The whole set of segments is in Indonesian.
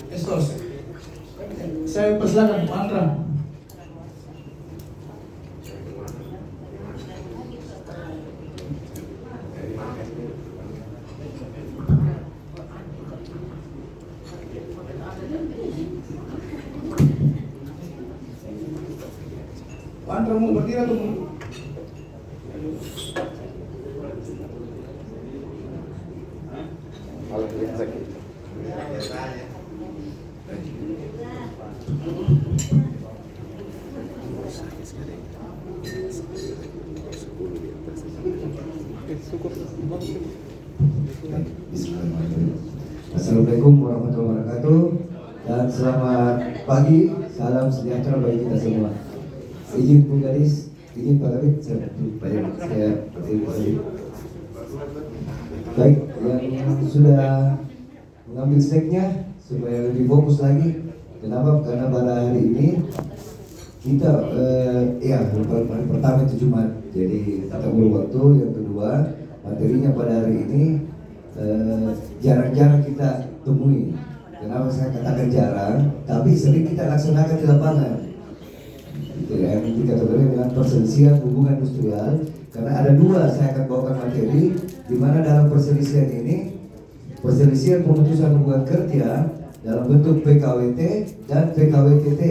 Estos, saya persilakan Pak Andra. Pak Andra mau berdiri atau mau? Assalamualaikum warahmatullahi wabarakatuh dan selamat pagi, salam sejahtera bagi kita semua. Izin Bu Gadis, izin Pak Kabit, saya berdiri. Baik, yang sudah mengambil snacknya supaya lebih fokus lagi. Kenapa? Karena pada hari ini kita hari pertama itu Jumat, jadi tata ulur waktu. Yang kedua, materinya pada hari ini jarang-jarang kita temui. Kenapa saya katakan jarang? Tapi sering kita laksanakan di lapangan. Gitu ya, yang dikategorikan dengan perselisihan hubungan industrial. Karena ada dua saya akan bawakan materi, di mana dalam perselisihan ini, perselisihan pemutusan hubungan kerja dalam bentuk PKWT dan PKWTT.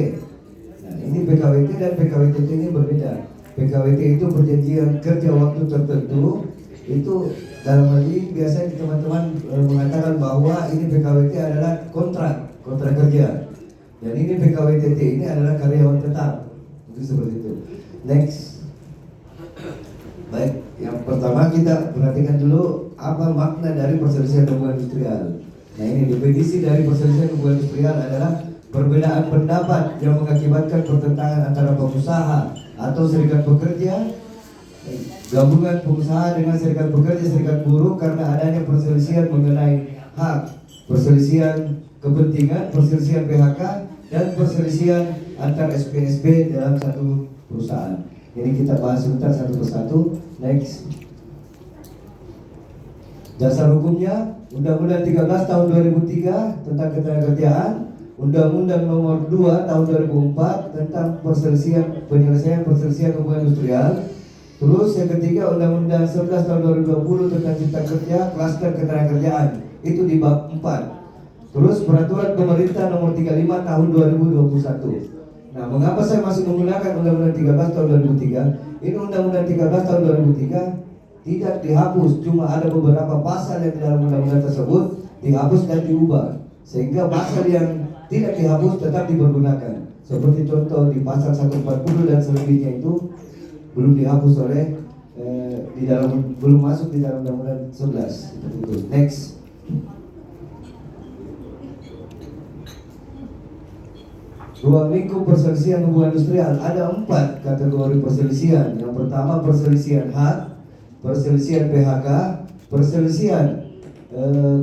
Nah, ini PKWT dan PKWTT ini berbeda. PKWT itu perjanjian kerja waktu tertentu. Itu dalam hal ini biasanya teman-teman mengatakan bahwa ini PKWT adalah kontrak kerja, dan ini PKWTT ini adalah karyawan tetap. Itu seperti itu. Next. Baik, yang pertama kita perhatikan dulu apa makna dari perselisihan hubungan industrial. Nah, ini definisi dari perselisihan hubungan industrial adalah perbedaan pendapat yang mengakibatkan pertentangan antara pengusaha atau serikat pekerja, gabungan pengusaha dengan serikat pekerja, serikat buruh karena adanya perselisihan mengenai hak, perselisihan kepentingan, perselisihan PHK, dan perselisihan antar SPSB dalam satu perusahaan. Ini kita bahas sebentar satu persatu. Next. Dasar hukumnya Undang-Undang 13 tahun 2003 tentang ketenagakerjaan, Undang-Undang nomor 2 tahun 2004 tentang penyelesaian perselisihan hubungan industrial. Terus yang ketiga Undang-Undang 11 tahun 2020 tentang cipta kerja, klaster ketenagakerjaan, itu di bab 4. Terus peraturan pemerintah nomor 35 tahun 2021. Nah, mengapa saya masih menggunakan Undang-Undang 13 tahun 2003? Ini Undang-Undang 13 tahun 2003 tidak dihapus, cuma ada beberapa pasal yang di dalam undang-undang tersebut dihapus dan diubah, sehingga pasal yang tidak dihapus tetap dipergunakan. Seperti contoh di pasal 140 dan selebihnya itu belum dihapus oleh belum masuk di dalam Undang-Undang 11. Itu. Next. Ruang lingkup perselisihan hubungan industrial ada 4 kategori perselisihan. Yang pertama perselisihan hak, perselisihan PHK, perselisihan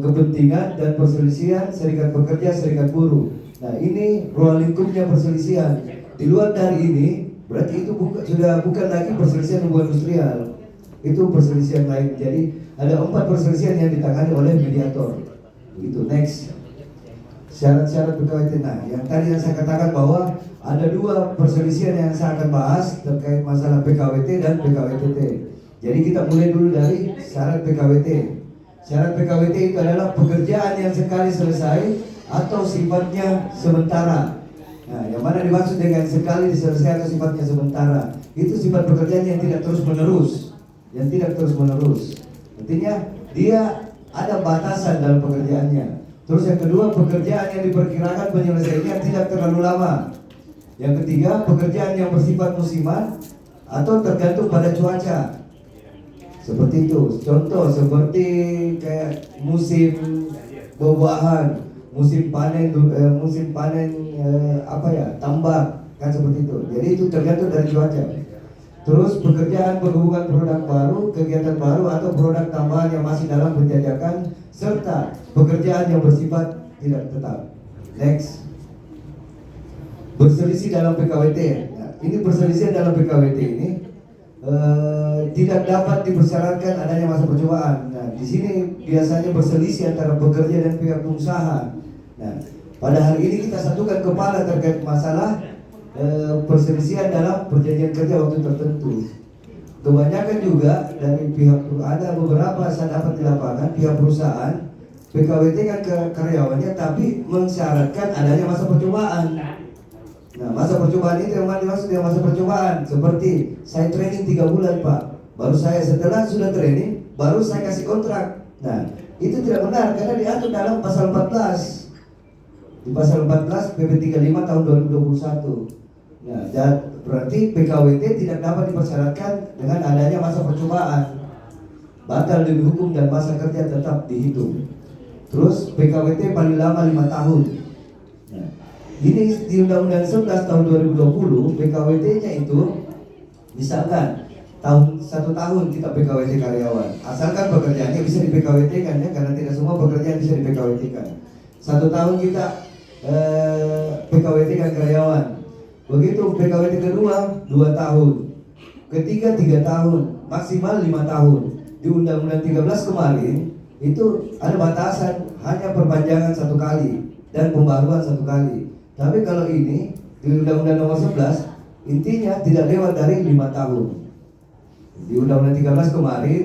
kepentingan, dan perselisihan serikat pekerja, serikat buruh. Nah, ini ruang lingkupnya perselisihan. Di luar dari ini berarti itu sudah bukan lagi perselisihan hubungan industrial, itu perselisihan lain. Jadi ada 4 perselisihan yang ditangani oleh mediator. Itu. Next. Syarat-syarat PKWT. Nah, yang tadi yang saya katakan bahwa ada 2 perselisihan yang saya akan bahas terkait masalah PKWT dan PKWTT. Jadi kita mulai dulu dari syarat PKWT. Syarat PKWT itu adalah pekerjaan yang sekali selesai atau sifatnya sementara. Nah, yang mana dimaksud dengan sekali diselesaikan atau sifatnya sementara? Itu sifat pekerjaan yang tidak terus menerus, Artinya dia ada batasan dalam pekerjaannya. Terus yang kedua, pekerjaan yang diperkirakan penyelesaiannya tidak terlalu lama. Yang ketiga, pekerjaan yang bersifat musiman atau tergantung pada cuaca. Seperti itu. Contoh seperti kayak musim buah-buahan, musim panen tambak, kan seperti itu. Jadi itu tergantung dari cuaca. Terus pekerjaan berhubungan produk baru, kegiatan baru atau produk tambahan yang masih dalam penjajakan, serta pekerjaan yang bersifat tidak tetap. Next. Berselisih dalam PKWT. Nah, ini perselisihan dalam PKWT ini tidak dapat dipersyaratkan adanya masa percobaan. Nah, di sini biasanya berselisih antara pekerja dan pihak pengusaha. Nah, Pada hari ini kita satukan kepala terkait masalah perselisihan dalam perjanjian kerja waktu tertentu. Kebanyakan juga dari pihak, ada beberapa saya dapat di lapangan, pihak perusahaan PKWT kan ke karyawannya, tapi mensyaratkan adanya masa percobaan. Nah, masa percobaan itu yang dimaksud dengan masa percobaan, seperti saya training 3 bulan Pak, baru saya setelah sudah training, baru saya kasih kontrak. Nah, itu tidak benar karena diatur dalam pasal 14. Di pasal 14 PP 35 tahun 2021. Nah, berarti PKWT tidak dapat dipersyaratkan dengan adanya masa percobaan. Batal demi hukum dan masa kerja tetap dihitung. Terus PKWT paling lama 5 tahun. Nah, ini di Undang-Undang 11 tahun 2020 PKWT-nya itu misalkan satu tahun kita PKWT karyawan, asalkan pekerjaannya bisa di PKWT-kan ya, karena tidak semua pekerjaan bisa di PKWT-kan. 1 tahun kita PKWT-kan karyawan. Begitu PKWT kedua 2 tahun, ketiga 3 tahun, maksimal 5 tahun. Di Undang-Undang 13 kemarin itu ada batasan hanya perpanjangan 1 kali dan pembaruan 1 kali. Tapi kalau ini di Undang-Undang nomor 11 intinya tidak lewat dari 5 tahun. Di Undang-Undang 13 kemarin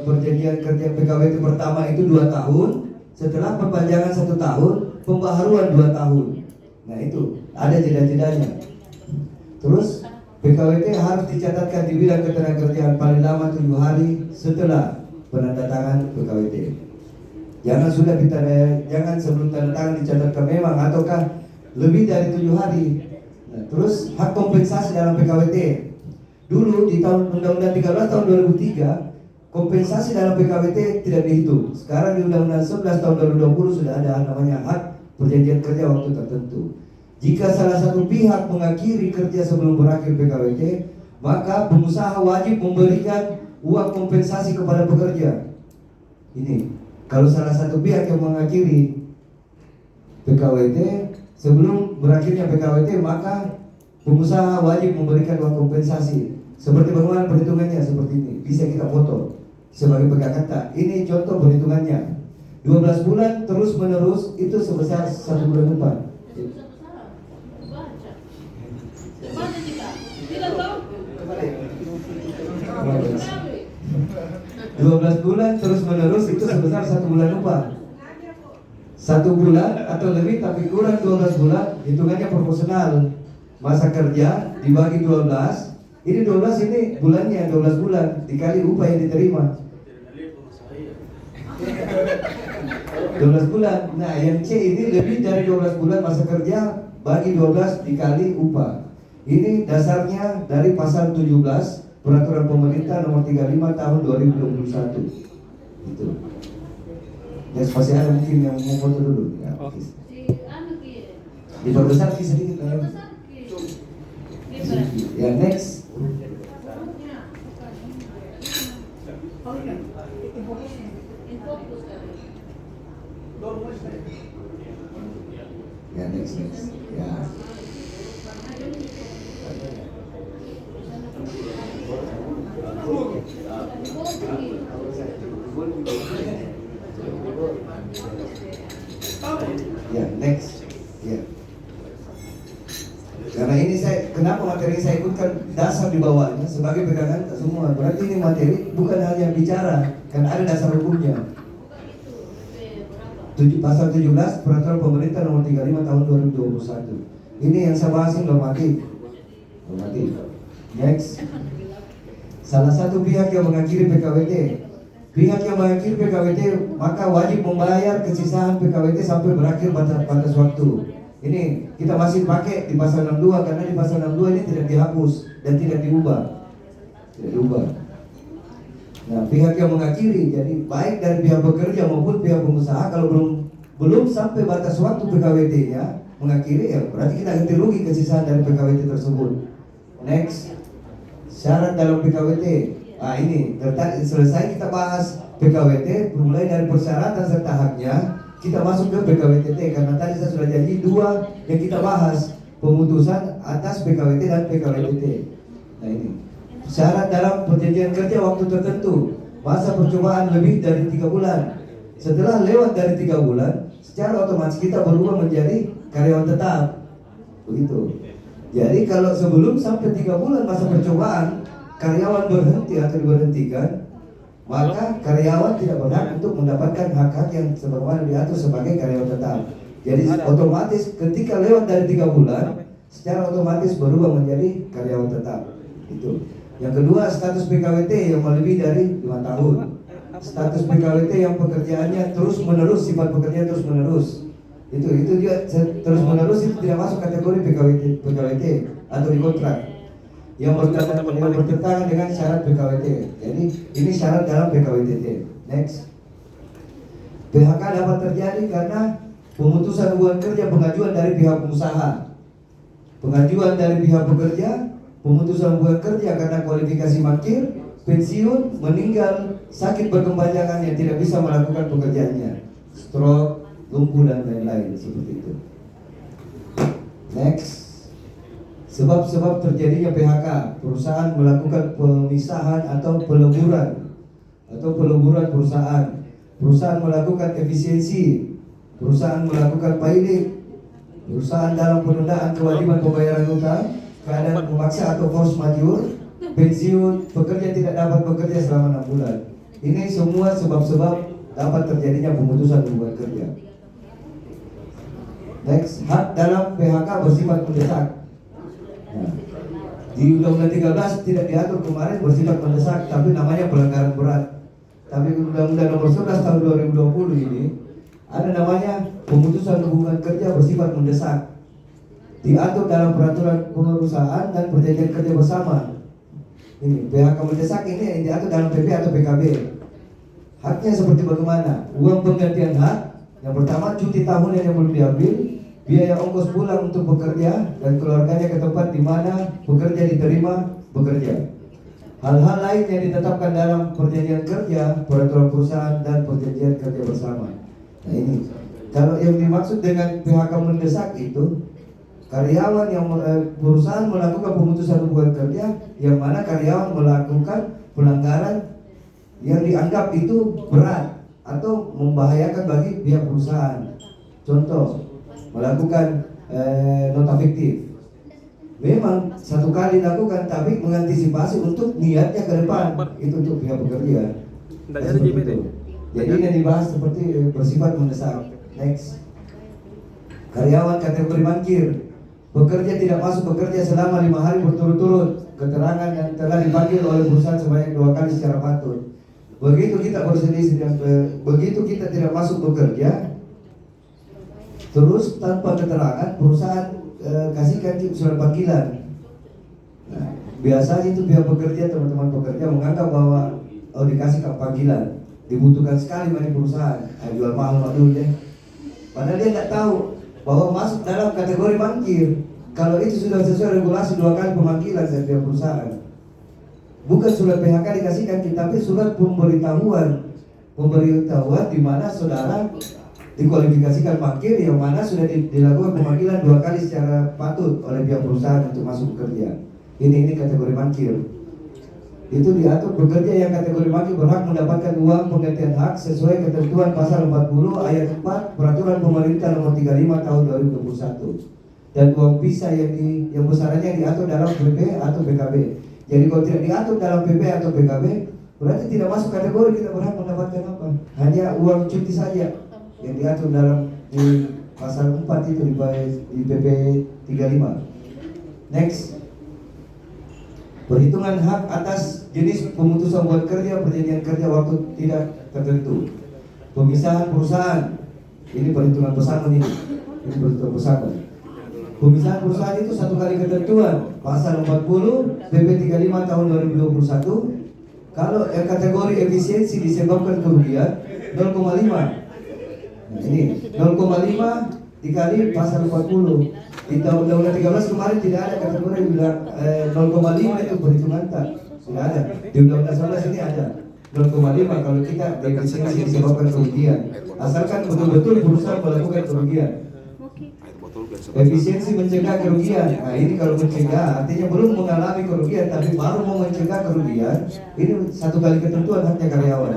perjanjian kerja PKWT pertama itu 2 tahun, setelah perpanjangan 1 tahun, pembaharuan 2 tahun. Nah itu ada jeda-jedanya. Terus PKWT harus dicatatkan di bidang ketenagakerjaan paling lama 7 hari setelah penandatangan PKWT. Jangan sebelum tanda tangan dicatatkan memang ataukah lebih dari 7 hari. Nah, terus hak kompensasi dalam PKWT. Dulu di tahun Undang-Undang 13 tahun 2003 kompensasi dalam PKWT tidak dihitung. Sekarang di Undang-Undang 11 tahun 2020 sudah ada namanya hak perjanjian kerja waktu tertentu. Jika salah satu pihak mengakhiri kerja sebelum berakhir PKWT, maka pengusaha wajib memberikan uang kompensasi kepada pekerja. Ini kalau salah satu pihak yang mengakhiri PKWT sebelum berakhirnya PKWT, maka pengusaha wajib memberikan uang kompensasi. Seperti bagaimana perhitungannya? Seperti ini, bisa kita foto sebagai pegang kata. Ini contoh perhitungannya. 12 bulan terus menerus itu sebesar 1 bulan upah. 12 bulan terus menerus itu sebesar 1 bulan upah. 1 bulan atau lebih tapi kurang 12 bulan hitungannya proporsional. Masa kerja dibagi 12. Ini 12 ini bulannya 12 bulan dikali upah yang diterima. 12 bulan. Nah, yang C ini lebih dari 12 bulan masa kerja bagi 12 dikali upah. Ini dasarnya dari pasal 17 Peraturan Pemerintah nomor 35 tahun 2021. Itu. Ya, pasti ada mungkin yang mau foto dulu. Ya, diperbesar sedikit. Ya, next. Ya, next. Ya. Ya, next. Ya. Karena ini kenapa materi saya ikutkan dasar di bawahnya sebagai pegangan semua. Berarti ini materi bukan hanya bicara, kan ada dasar hukumnya. Pasal 17 Peraturan Pemerintah nomor 35 tahun 2021. Ini yang saya bahas normatif. Next. Salah satu pihak yang mengakhiri PKWT. Pihak yang mengakhiri PKWT maka wajib membayar kesisahan PKWT sampai berakhir batas waktu. Ini kita masih pakai di pasal 62 karena di pasal 62 ini tidak dihapus dan tidak diubah. Nah, pihak yang mengakhiri, jadi baik dari pihak pekerja maupun pihak pengusaha kalau belum sampai batas waktu PKWT-nya mengakhiri, ya berarti kita ganti rugi kesisahan dari PKWT tersebut. Next, syarat dalam PKWT. Nah, ini selesai kita bahas PKWT, mulai dari persyaratan serta haknya. Kita masuk ke PKWT karena tadi saya sudah janji 2 yang kita bahas, pemutusan atas PKWT dan PKWT. Nah, ini syarat dalam perjanjian kerja waktu tertentu, masa percobaan lebih dari 3 bulan. Setelah lewat dari 3 bulan, secara otomatis kita berubah menjadi karyawan tetap. Begitu. Jadi kalau sebelum sampai 3 bulan masa percobaan karyawan berhenti atau diberhentikan, maka karyawan tidak berhak untuk mendapatkan hak-hak yang sebagaimana diatur sebagai karyawan tetap. Jadi otomatis ketika lewat dari 3 bulan, secara otomatis berubah menjadi karyawan tetap. Itu. Yang kedua, status PKWT yang melebihi dari 5 tahun. Status PKWT yang pekerjaannya terus menerus, sifat pekerjaan terus menerus. Itu dia terus menerus, itu tidak masuk kategori PKWT atau di kontrak. Yang bertentangan dengan syarat PKWT. Jadi ini syarat dalam PKWT. Next. PHK dapat terjadi karena pemutusan hubungan kerja, pengajuan dari pihak pengusaha, pengajuan dari pihak pekerja, pemutusan hubungan kerja karena kualifikasi mangkir, pensiun, meninggal, sakit berkepanjangan yang tidak bisa melakukan pekerjaannya, stroke, lumpuh dan lain-lain seperti itu. Next. Sebab-sebab terjadinya PHK, perusahaan melakukan pemisahan atau peleburan perusahaan, perusahaan melakukan efisiensi, perusahaan melakukan pilot, perusahaan dalam penundaan kewajiban pembayaran utang, keadaan memaksa atau force majeure, pensiun, pekerja tidak dapat bekerja selama 6 bulan. Ini semua sebab-sebab dapat terjadinya pemutusan hubungan kerja. Next, hak dalam PHK bersifat mendesak. Nah, di Undang-Undang 13 tidak diatur kemarin bersifat mendesak, tapi namanya pelanggaran berat. Tapi Undang-Undang Nomor 11 Tahun 2020 ini ada namanya pemutusan hubungan kerja bersifat mendesak. Diatur dalam peraturan perusahaan dan perjanjian kerja bersama. Ini PHK mendesak ini yang diatur dalam PP atau PKB. Haknya seperti bagaimana? Uang penggantian hak. Yang pertama, cuti tahunan yang belum diambil, biaya ongkos pulang untuk bekerja dan keluarganya ke tempat di mana bekerja diterima bekerja. Hal-hal lain yang ditetapkan dalam perjanjian kerja, peraturan perusahaan dan perjanjian kerja bersama. Nah ini, kalau yang dimaksud dengan PHK mendesak itu karyawan yang perusahaan melakukan pemutusan hubungan kerja yang mana karyawan melakukan pelanggaran yang dianggap itu berat atau membahayakan bagi pihak perusahaan. Contoh, melakukan nota fiktif. Memang satu kali dilakukan, tapi mengantisipasi untuk niatnya ke depan. Itu untuk pihak pekerja. Jadi ini dibahas seperti bersifat mendesak. Next. Karyawan kategori mangkir. Bekerja tidak masuk bekerja selama 5 hari berturut-turut. Keterangan yang telah dipanggil oleh perusahaan sebanyak 2 kali secara patut. Begitu kita berselisih, begitu kita tidak masuk bekerja, terus tanpa keterangan perusahaan kasihkan surat panggilan. Nah, biasanya itu pihak pekerja, teman-teman pekerja menganggap bahwa dikasih panggilan, dibutuhkan sekali bagi perusahaan, jual mahal dulu deh. Padahal dia nggak tahu bahwa masuk dalam kategori mangkir. Kalau itu sudah sesuai regulasi 2 kali pemanggilan dari pihak perusahaan. Bukan surat PHK dikasihkan, tapi surat pemberitahuan di mana saudara dikualifikasikan mangkir, yang mana sudah dilakukan pemanggilan 2 kali secara patut oleh pihak perusahaan untuk masuk bekerja. Ini kategori mangkir. Itu diatur bekerja yang kategori mangkir berhak mendapatkan uang penggantian hak sesuai ketentuan pasal 40 ayat 4 Peraturan Pemerintah Nomor 35 Tahun 2021. Dan uang pisah yang besarannya diatur dalam PP atau PKB. Jadi kalau tidak diatur dalam PP atau PKB, berarti tidak masuk kategori kita berhak mendapatkan apa? Hanya uang cuti saja yang diatur dalam di pasal 4 itu di PP 35. Next. Perhitungan hak atas jenis pemutusan hubungan kerja, perjanjian kerja waktu tidak tertentu. Pemisahan perusahaan. Ini perhitungan pesangon ini. Ini perhitungan pesangon. Pemisahan perusahaan itu 1 kali ketentuan pasal 40 PP 35 tahun 2021. Kalau kategori efisiensi disebabkan kerugian 0,5. Nah ini 0,5 dikali pasal 40. Di Undang-Undang 13 kemarin tidak ada kategori bilang 0,5 itu perhitungan tak. Tidak ada. Di Undang-Undang 11 ini ada 0,5 kalau kita efisiensi disebabkan kerugian. Asalkan betul-betul perusahaan melakukan kerugian. Efisiensi mencegah kerugian. Nah ini kalau mencegah artinya belum mengalami kerugian tapi baru mau mencegah kerugian. Ini 1 kali ketentuan haknya karyawan.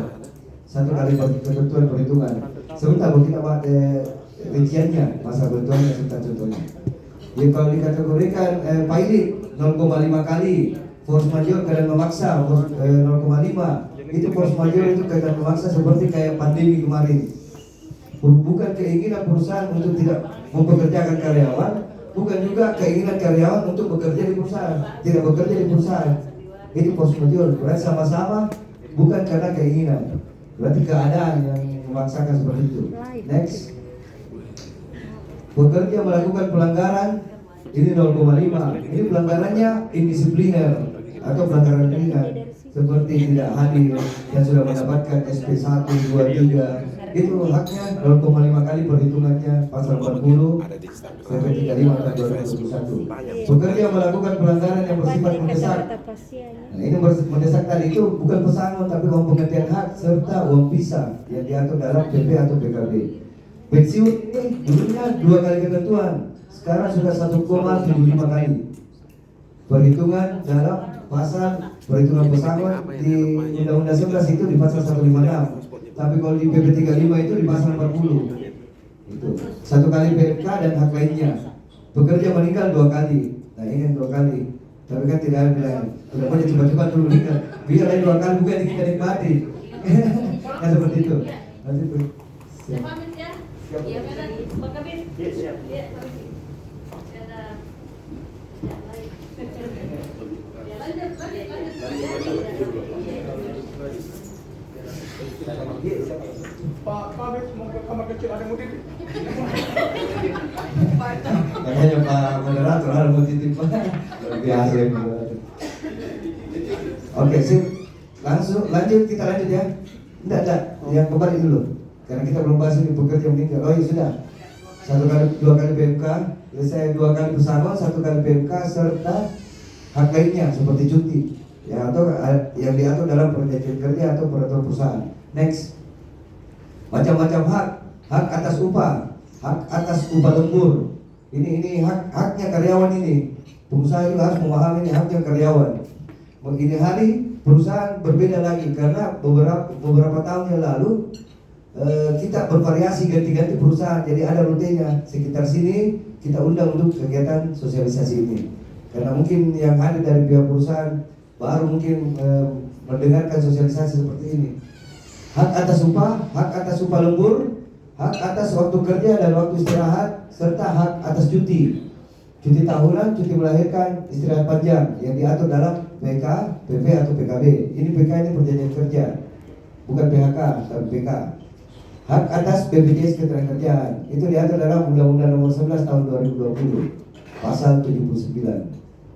1 kali ketentuan perhitungan. Sebentar kita rinciannya, masa bertuahnya serta contohnya. Ya kalau dikategorikan pilot 0,5 kali, force majeure keadaan memaksa 0,5, itu force majeure itu keadaan memaksa seperti kayak pandemi kemarin. Bukan keinginan perusahaan untuk tidak mempekerjakan karyawan, bukan juga keinginan karyawan untuk bekerja di perusahaan, tidak bekerja di perusahaan. Itu force majeure, berarti sama-sama bukan karena keinginan, berarti keadaan yang memaksakan seperti itu. Next, pekerja melakukan pelanggaran ini 0,5. Ini pelanggarannya indisipliner atau pelanggaran ringan seperti tidak hadir yang sudah mendapatkan SP 1, 2, 3. Itu haknya 0,5 kali perhitungannya pasal 40 PP 35 tahun 2021. Pekerja melakukan pelanggaran yang bersifat mendesak. Nah, ini mendesak tadi itu bukan pesangon tapi uang pengertian hak serta uang pisah yang diatur dalam PP atau PKB. Pensiun ini dulunya 2 kali ketentuan, sekarang sudah 1,75 kali. Perhitungan dalam pasal perhitungan pesangon di Undang-Undang 11 itu di pasal 156. Tapi kalau di PP 35 itu di pasal 40. Itu 1 kali PMK dan hak lainnya. Pekerja meninggal 2 kali. Nah ini 2 kali. Tapi kan tidak ada bilang, tidak boleh cepat-cepat dulu meninggal. Biar lain 2 kali bukan kita nikmati. Nah seperti itu. Nanti itu. Siap. Siap. Iya, Pak Kabit. Iya, siap. Iya, Kabit. Ya, baik. Ya, lanjut. Pak Kabit mau ke kamar kecil ada mudik. Makanya Pak Moderator harus mau titip Pak. Luar biasa ya Moderator. Oke sip. Lanjut kita lanjut ya. Enggak. Yang kembali dulu. Karena kita belum bahas ini pekerja meninggal. Oh iya sudah. 2 kali PMK, selesai 2 kali pesangon, 1 kali PMK serta hak lainnya seperti cuti ya atau yang diatur dalam perjanjian kerja atau peraturan perusahaan. Next, macam-macam hak atas upah, hak atas upah lembur. Ini haknya karyawan ini. Pengusaha juga harus memahami ini haknya karyawan. Ini hari perusahaan berbeda lagi karena beberapa tahun yang lalu kita bervariasi ganti-ganti perusahaan, jadi ada rutenya. Sekitar sini kita undang untuk kegiatan sosialisasi ini. Karena mungkin yang ada dari pihak perusahaan baru mungkin mendengarkan sosialisasi seperti ini. Hak atas upah lembur, hak atas waktu kerja dan waktu istirahat, serta hak atas cuti tahunan, cuti melahirkan, istirahat panjang yang diatur dalam PK, PP atau PKB. Ini PK ini perjanjian kerja, bukan PHK tapi PK. Hak atas BPJS Ketenagakerjaan itu diatur dalam Undang-Undang Nomor 11 Tahun 2020 Pasal 79.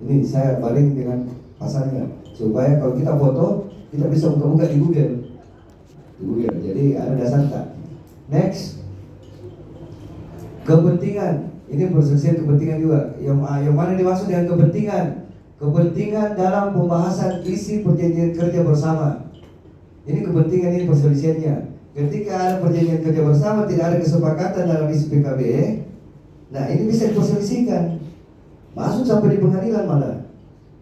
Ini saya baling dengan pasalnya supaya kalau kita foto kita bisa buka-buka di Google. Jadi ada dasar tak. Next, kepentingan. Ini perselisihan kepentingan juga. Yang mana dimaksud dengan kepentingan? Kepentingan dalam pembahasan isi perjanjian kerja bersama. Ini kepentingan, ini perselisihannya. Ketika ada perjanjian kerja bersama tidak ada kesepakatan dalam isi PKB, nah ini bisa diperselisihkan, masuk sampai di pengadilan malah.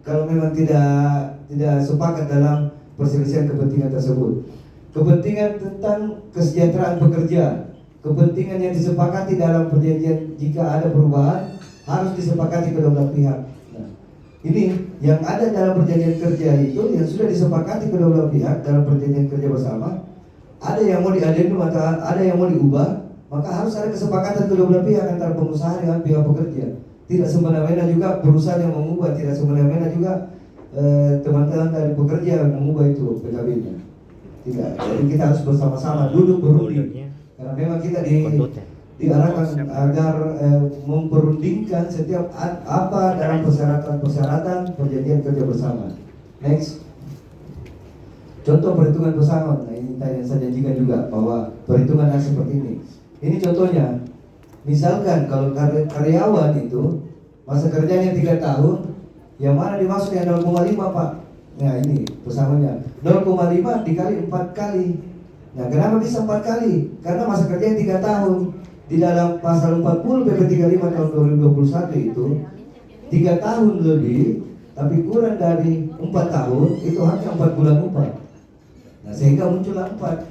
Kalau memang tidak sepakat dalam perselisihan kepentingan tersebut. Kepentingan tentang kesejahteraan pekerja, kepentingan yang disepakati dalam perjanjian jika ada perubahan harus disepakati kedua belah pihak. Nah, ini yang ada dalam perjanjian kerja itu yang sudah disepakati kedua belah pihak dalam perjanjian kerja bersama. Ada yang mau diadendum atau ada yang mau diubah, maka harus ada kesepakatan kedua belah pihak antara pengusaha dengan pihak pekerja. Tidak semena-mena juga perusahaan yang mengubah, tidak semena-mena juga teman-teman dari pekerja yang mengubah itu PKB-nya. Tidak. Jadi kita harus bersama-sama duduk berunding. Karena memang kita diarahkan agar memperundingkan setiap apa dalam persyaratan perjanjian kerja bersama. Next. Contoh perhitungan pesangon. Nah ini yang saya janjikan juga bahwa perhitungan seperti ini. Ini contohnya. Misalkan kalau karyawan itu masa kerjanya 3 tahun, yang mana dimaksud yang 0,5 Pak? Nah ini pesangonnya 0,5 dikali 4 kali. Nah kenapa bisa 4 kali? Karena masa kerjanya 3 tahun. Di dalam pasal 40 PP 35 tahun 2021 itu 3 tahun lebih, tapi kurang dari 4 tahun itu hanya 4 bulan upah. Nah sehingga muncullah 4.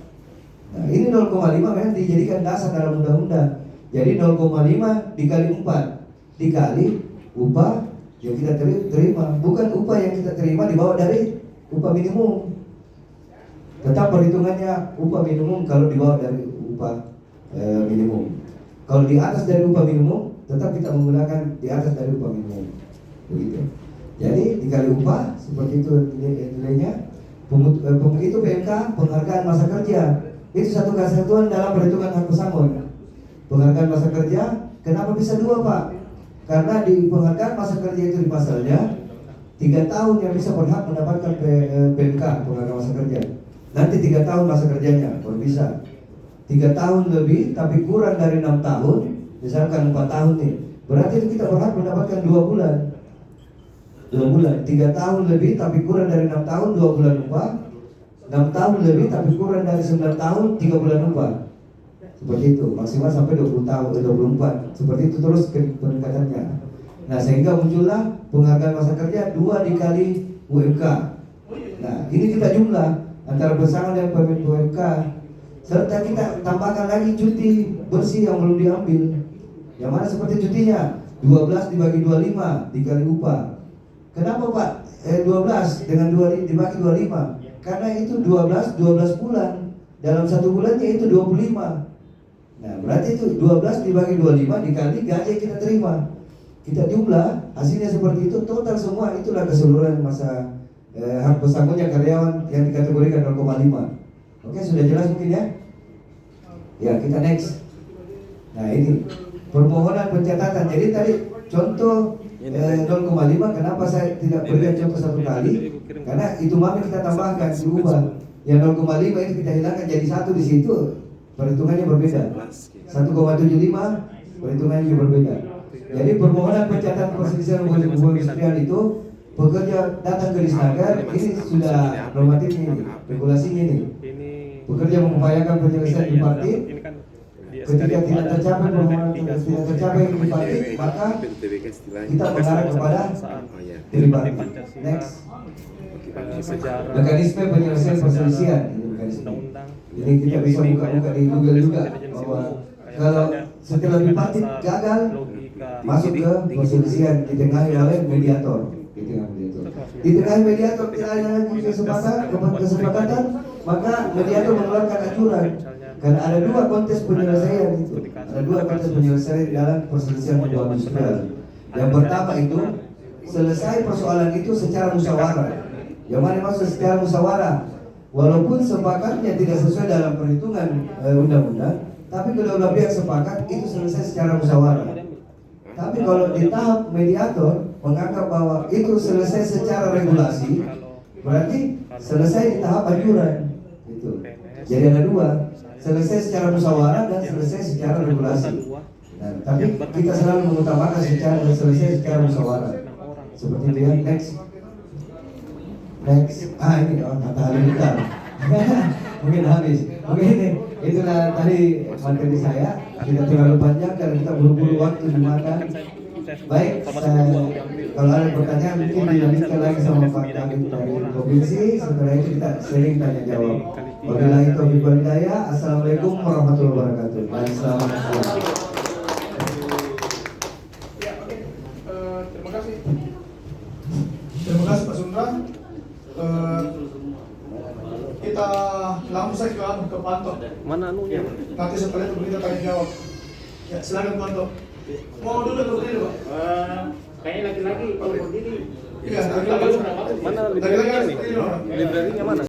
Nah ini 0,5 memang dijadikan dasar dalam undang-undang. Jadi 0,5 dikali 4 dikali upah yang kita terima, bukan upah yang kita terima di bawah dari upah minimum. Tetap perhitungannya upah minimum kalau di bawah dari upah minimum. Kalau di atas dari upah minimum, tetap kita menggunakan di atas dari upah minimum. Begitu. Jadi dikali upah seperti itu nilainya. Itu PMK, penghargaan masa kerja. Itu satu kesatuan dalam perhitungan hak pesangon. Penghargaan masa kerja, kenapa bisa 2 Pak? Karena di penghargaan masa kerja itu di pasalnya 3 tahun yang bisa berhak mendapatkan PMK, penghargaan masa kerja. Nanti 3 tahun masa kerjanya, kalau bisa 3 tahun lebih tapi kurang dari 6 tahun, misalkan 4 tahun nih, berarti itu kita berhak mendapatkan 2 bulan. 2 bulan, 3 tahun lebih tapi kurang dari 6 tahun, 2 bulan upah. 6 tahun lebih tapi kurang dari 9 tahun, 3 bulan upah. Seperti itu, maksimal sampai 20 tahun, 24. Seperti itu terus peningkatannya. Nah, sehingga muncullah penghargaan masa kerja 2 dikali UMK. Nah, ini kita jumlah antara pesangon dan UMK. Serta kita tambahkan lagi cuti bersih yang belum diambil. Yang mana seperti cutinya 12 dibagi 25 dikali upah. Kenapa Pak? 12 dengan 2 dibagi 25. Karena itu 12 bulan. Dalam 1 bulannya itu 25. Nah, berarti itu 12 dibagi 25 dikali gaji yang kita terima. Kita jumlah, hasilnya seperti itu, total semua itulah keseluruhan masa hak pesangonnya karyawan yang dikategorikan 0,5. Oke, sudah jelas mungkin ya? Ya, kita next. Nah, ini permohonan pencatatan. Jadi tadi contoh 0,5, kenapa saya tidak berikan contoh 1 kali? Karena itu mami kita tambahkan, diubah. Yang 0,5 itu kita hilangkan jadi 1 di situ. Perhitungannya berbeda. 1,75 perhitungannya juga berbeda. Jadi permohonan pencatatan perselisihan hubungan industrial itu pekerja datang ke Disnaker, ini sudah normatifnya ini, regulasinya ini. Pekerja mengupayakan penyelesaian tripartit. Ketika tidak tercapai permohonan tidak tercapai tripartit, maka kita mengarah kepada tripartit. Next. Mekanisme penyelesaian perselisihan. Ini mekanisme. Jadi kita bisa buka-buka di Google juga bahwa kalau setelah tripartit gagal, masuk ke perselisihan ditengahi oleh mediator. Di tengah mediator tidak ada lagi kesepakatan, maka mediator mengeluarkan acuran. Karena ada 2 konteks penyelesaian itu. Ada 2 konteks penyelesaian dalam perselisihan hubungan industrial. Yang pertama itu selesai persoalan itu secara musyawarah. Yang mana maksud secara musyawarah? Walaupun sepakatnya tidak sesuai dalam perhitungan undang-undang, tapi kedua-dua pihak sepakat itu selesai secara musyawarah. Tapi kalau di tahap mediator menganggap bahwa itu selesai secara regulasi, berarti selesai di tahap ajuran. Gitu. Jadi ada 2, selesai secara musyawarah dan selesai secara regulasi. Nah, tapi kita selalu mengutamakan selesai secara musyawarah. Seperti itu ya. Next. Ini kata halilintar. Mungkin habis. Mungkin ini itulah tadi materi saya. Tidak terlalu panjang karena kita buru-buru waktu di mata. Baik, kalau ada pertanyaan mungkin dilanjutkan lagi sama Pak Kadin dari provinsi. Setelah itu kita sering tanya jawab. Wabillahi taufiq wal hidayah. Assalamualaikum warahmatullahi wabarakatuh. Dan selamat siang. Ya, oke. Terima kasih. Terima kasih Pak Sundra. Kita langsung saja ke Panto. Mana anunya? Nanti setelah itu kita tanya jawab. Ya, silakan Panto. Mau dulu atau berdiri, Pak? Kayaknya laki-laki kalau berdiri. Iya, laki-laki. Mana librarinya nih? Librarinya mana?